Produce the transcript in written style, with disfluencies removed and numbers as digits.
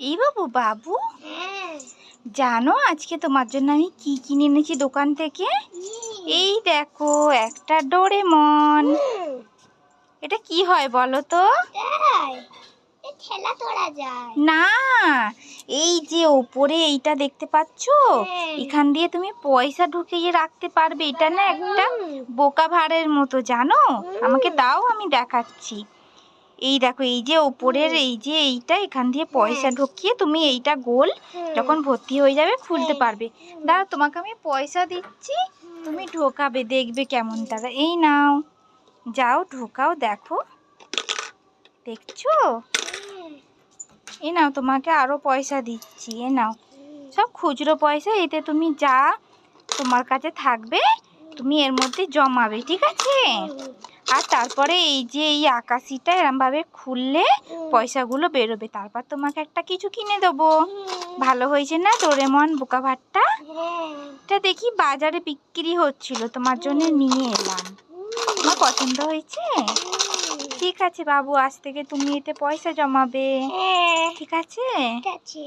এই বাবু বাবু, হ্যাঁ। জানো আজকে তোমার জন্য আমি কি কিনে এনেছি দোকান থেকে? এই দেখো, একটা ডোরেমন। এটা কি হয় বলো তো? তাই এই ঠেলা তোলা যায় না, এই যে ওপরে এইটা দেখতে পাচ্ছো, হ্যাঁ। এখান দিয়ে তুমি পয়সা ঢুকিয়ে রাখতে পারবে। এটা না একটা বোকা ভাঁড়ের মতো, জানো? আমাকে দাও, আমি দেখাচ্ছি। এই দেখো, এই যে ওপরের এই যে এইটা, এখান দিয়ে পয়সা ঢুকিয়ে তুমি এইটা গোল যখন ভর্তি হয়ে যাবে খুলতে পারবে। দাঁড়াও, তোমাকে আমি পয়সা দিচ্ছি, তুমি ঢোকাবে, দেখবে কেমন তারা। এই নাও, যাও ঢোকাও, দেখো, দেখছো? এ নাও, তোমাকে আরো পয়সা দিচ্ছি, এ নাও, সব খুচরো পয়সা। এতে তুমি যা তোমার কাছে থাকবে তুমি এর মধ্যে জমাবে, ঠিক আছে? আর তারপরে এই যে এই আকাশিটা এরমভাবে খুললে পয়সাগুলো বেরোবে, তারপর তোমাকে একটা কিছু কিনে দেবো। ভালো হয়েছে না ডোরেমন বোকা ভাতটা? এটা দেখি বাজারে বিক্রি হচ্ছিল, তোমার জন্য নিয়ে এলাম। তোমার পছন্দ হয়েছে? ঠিক আছে বাবু, আজ থেকে তুমি এতে পয়সা জমাবে, ঠিক আছে? ঠিক আছে।